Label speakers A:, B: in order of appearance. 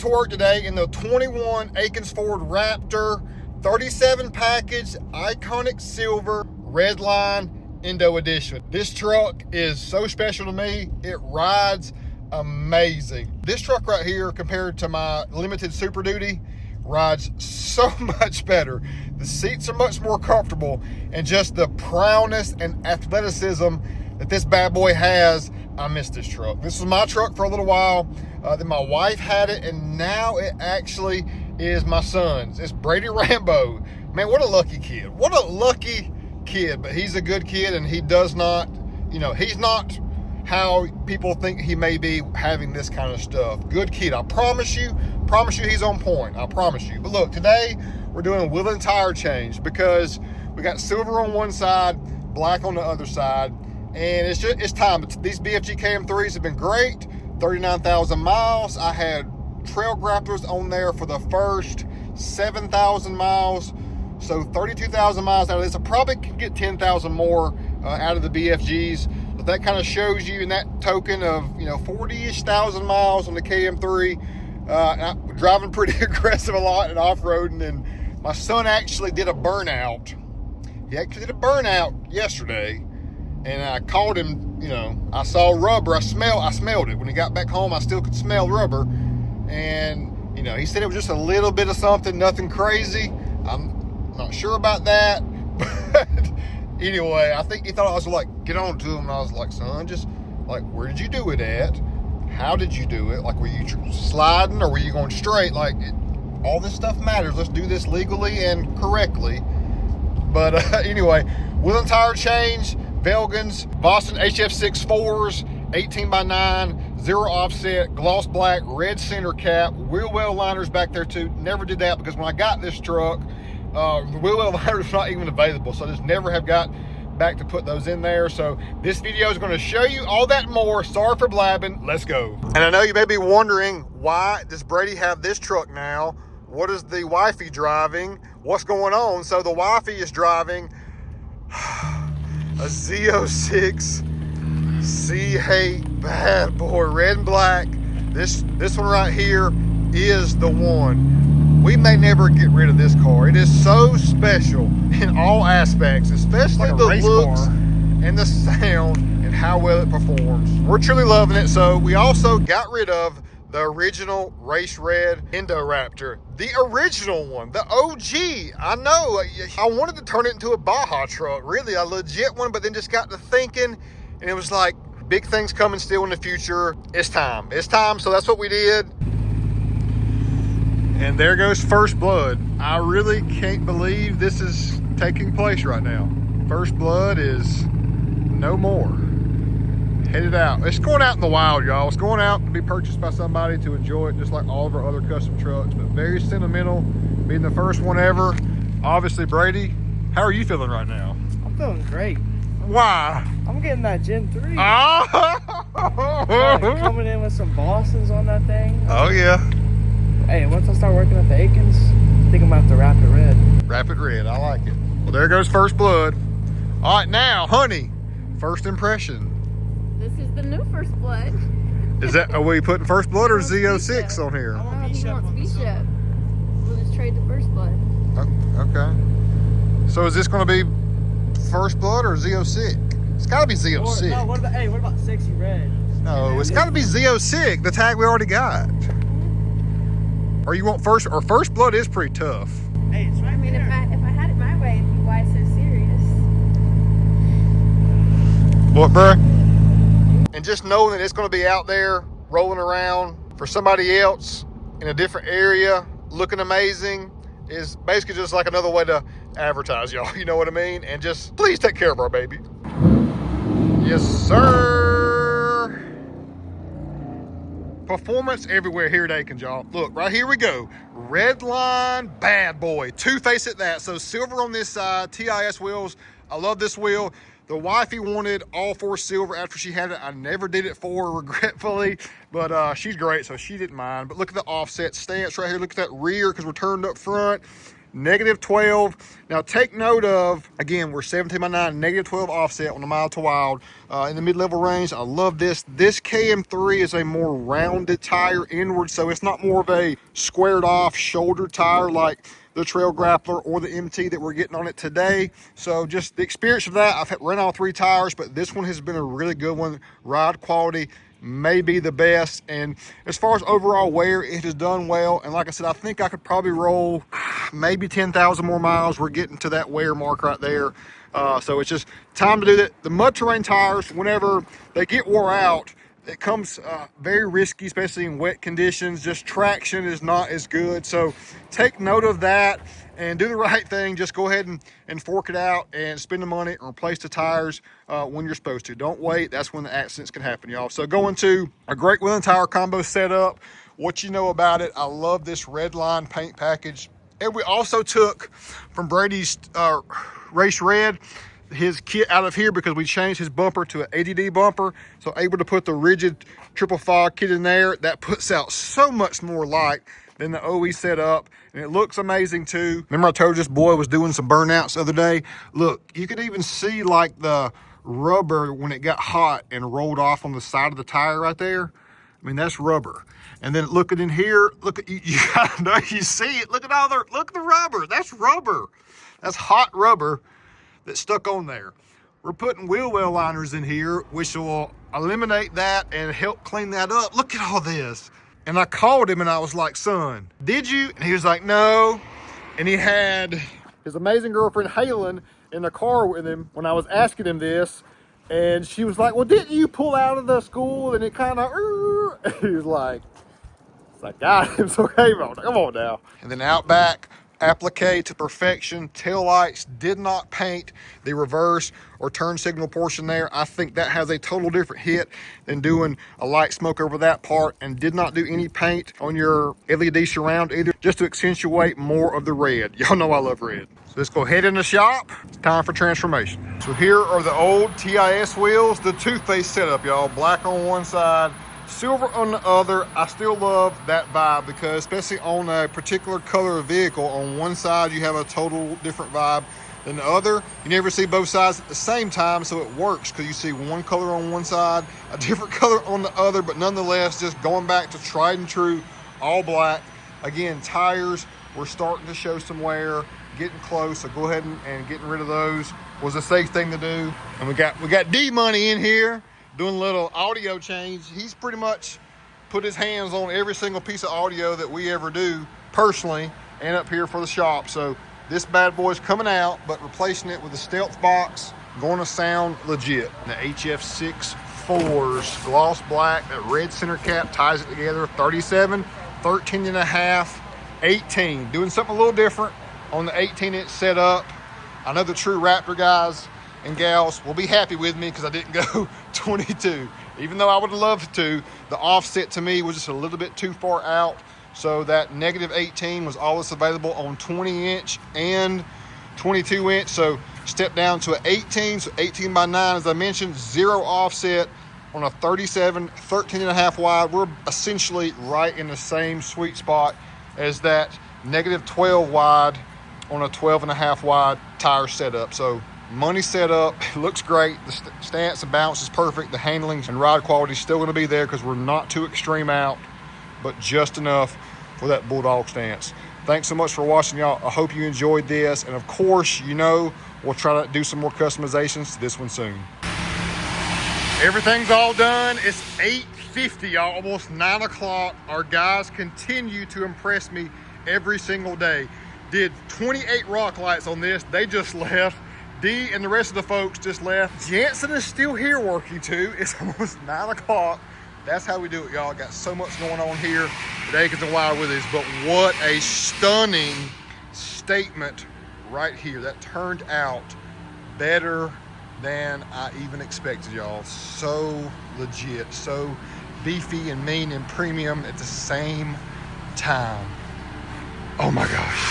A: to work today in the 21 Akins Ford Raptor 37 package, iconic silver, Redline Indo edition. This truck is so special to me. It rides amazing. This truck right here, compared to my limited Super Duty, rides so much better. The seats are much more comfortable, and just the prowess and athleticism that this bad boy has. I miss this truck. This was my truck for a little while. Then my wife had it, and now it actually is my son's. It's Brady Rambo. Man, what a lucky kid. What a lucky kid. But he's a good kid, and he does not, he's not how people think he may be having this kind of stuff. Good kid. I promise you he's on point. I promise you. But look, today we're doing a wheel and tire change because we got silver on one side, black on the other side. And it's time. These BFG KM3s have been great. 39,000 miles. I had trail grapplers on there for the first 7,000 miles. So 32,000 miles out of this. I probably can get 10,000 more out of the BFGs. But that kind of shows you in that token of, 40-ish thousand miles on the KM3. I'm driving pretty aggressive a lot and off-roading. And my son actually did a burnout. He actually did a burnout yesterday. And I called him, I saw rubber. I smelled it. When he got back home, I still could smell rubber. And, he said it was just a little bit of something, nothing crazy. I'm not sure about that. But anyway, I think he thought I was like, get on to him. And I was like, son, just like, where did you do it at? How did you do it? Like, were you sliding or were you going straight? Like, all this stuff matters. Let's do this legally and correctly. But anyway, wheel and tire change. Velgens, Vossen HF6 4s, 18x9, zero offset, gloss black, red center cap, wheel well liners back there too. Never did that because when I got this truck, the wheel well liners not even available. So I just never have got back to put those in there. So this video is going to show you all that and more. Sorry for blabbing. Let's go. And I know you may be wondering, why does Brady have this truck now? What is the wifey driving? What's going on? So the wifey is driving a Z06 C8 bad boy, red and black. This one right here is the one. We may never get rid of this car. It is so special in all aspects, especially like the looks and the sound and how well it performs. We're truly loving it. So we also got rid of the original race red Indo Raptor, the original one, the OG. I know I wanted to turn it into a Baja truck, really a legit one, but then just got to thinking, and it was like, big things coming still in the future. It's time. So that's what we did. And there goes first blood. I really can't believe this is taking place right now. First blood is no more. Headed out. It's going out in the wild, y'all. It's going out to be purchased by somebody to enjoy it, just like all of our other custom trucks. But very sentimental, being the first one ever. Obviously, Brady, how are you feeling right now?
B: I'm feeling great.
A: Why?
B: I'm getting that Gen 3.
A: Oh!
B: Coming in with some Vossens on that thing.
A: Oh, yeah.
B: Hey, once I start working at the Akins, I think I'm going to have to Rapid Red.
A: Rapid Red, I like it. Well, there goes first blood. All right, now, honey, first impression.
C: This is the new first blood.
A: Is that, are we putting first blood or Z06 on here?
C: He wants B-Shep. We'll just trade the first blood.
A: Oh, okay. So is this going to be first blood or Z06? It's got to be Z06.
B: No, what about Sexy Red?
A: No, it's got to be Z06, the tag we already got. Or you want first, or first blood is pretty tough.
B: Hey, it's right
C: If I had it my way, it'd be why so serious.
A: What, bruh? And just knowing that it's going to be out there rolling around for somebody else in a different area looking amazing is basically just like another way to advertise, y'all. You know what I mean? And just please take care of our baby. Yes, sir. Performance everywhere here at Akins, y'all. Look, right here we go. Redline bad boy. Two-face at that. So silver on this side, TIS wheels. I love this wheel. The wifey wanted all four silver after she had it. I never did it for her, regretfully, but she's great, so she didn't mind. But look at the offset stance right here. Look at that rear, because we're turned up front. -12. Now take note of, again, we're 17x9, -12 offset on the mild to wild in the mid-level range. I love this. This KM3 is a more rounded tire inward, so it's not more of a squared off shoulder tire like the Trail Grappler or the MT that we're getting on it today. So just the experience of that, I've run all 3 tires, but this one has been a really good one. Ride quality may be the best, and as far as overall wear, it has done well. And like I said, I think I could probably roll maybe 10,000 more miles. We're getting to that wear mark right there. So it's just time to do that. The mud terrain tires, whenever they get wore out, it comes very risky, especially in wet conditions. Just traction is not as good. So take note of that and do the right thing. Just go ahead and fork it out and spend the money and replace the tires when you're supposed to. Don't wait. That's when the accidents can happen, y'all. So going to a great wheel and tire combo setup. What you know about it, I love this Redline paint package. And we also took from Brady's Race Red his kit out of here because we changed his bumper to an ADD bumper. So able to put the rigid triple fog kit in there. That puts out so much more light than the OE setup, and it looks amazing too. Remember I told you this boy was doing some burnouts the other day? Look, you could even see like the rubber when it got hot and rolled off on the side of the tire right there. I mean, that's rubber. And then looking in here, look at you gotta know you see it. Look at the rubber. That's rubber. That's hot rubber that's stuck on there. We're putting wheel well liners in here, which will eliminate that and help clean that up. Look at all this. And I called him and I was like, son, did you? And he was like, no. And he had his amazing girlfriend, Halen, in the car with him when I was asking him this. And she was like, well, didn't you pull out of the school? And it kind of, he was like, it's like, God, it's okay, come on now. And then out back, applique to perfection. Tail lights did not paint the reverse or turn signal portion there. I think that has a total different hit than doing a light smoke over that part, and did not do any paint on your LED surround either, just to accentuate more of the red. Y'all know I love red. So let's go ahead in the shop. It's time for transformation. So here are the old TIS wheels, the two-face setup, y'all. Black on one side, silver on the other. I still love that vibe because especially on a particular color of vehicle, on one side you have a total different vibe than the other. You never see both sides at the same time, so it works because you see one color on one side, a different color on the other, but nonetheless just going back to tried and true all black. Again, tires were starting to show some wear, getting close, so go ahead and getting rid of those was a safe thing to do. And we got D Money in here doing a little audio change. He's pretty much put his hands on every single piece of audio that we ever do personally and up here for the shop. So this bad boy's coming out, but replacing it with a stealth box, going to sound legit. The HF6 4s, gloss black, that red center cap ties it together. 37, 13 and a half, 18. Doing something a little different on the 18-inch setup. I know the true Raptor guys and gals will be happy with me because I didn't go 22. Even though I would have loved to, the offset to me was just a little bit too far out. So that -18 was all that's available on 20-inch and 22-inch. So step down to an 18, so 18x9, as I mentioned, 0 offset on a 37, 13 and a half wide. We're essentially right in the same sweet spot as that -12 wide on a 12 and a half wide tire setup. So money setup, it looks great. The stance and balance is perfect. The handling and ride quality is still going to be there because we're not too extreme out, but just enough for that bulldog stance. Thanks so much for watching, y'all. I hope you enjoyed this. And of course, you know, we'll try to do some more customizations to this one soon. Everything's all done. It's 8:50, y'all, almost 9 o'clock. Our guys continue to impress me every single day. Did 28 rock lights on this. They just left. D and the rest of the folks just left. Jansen is still here working too. It's almost 9 o'clock. That's how we do it, y'all. Got so much going on here at Akins and Wild Willies, but what a stunning statement right here. That turned out better than I even expected, y'all. So legit, so beefy and mean and premium at the same time. Oh my gosh.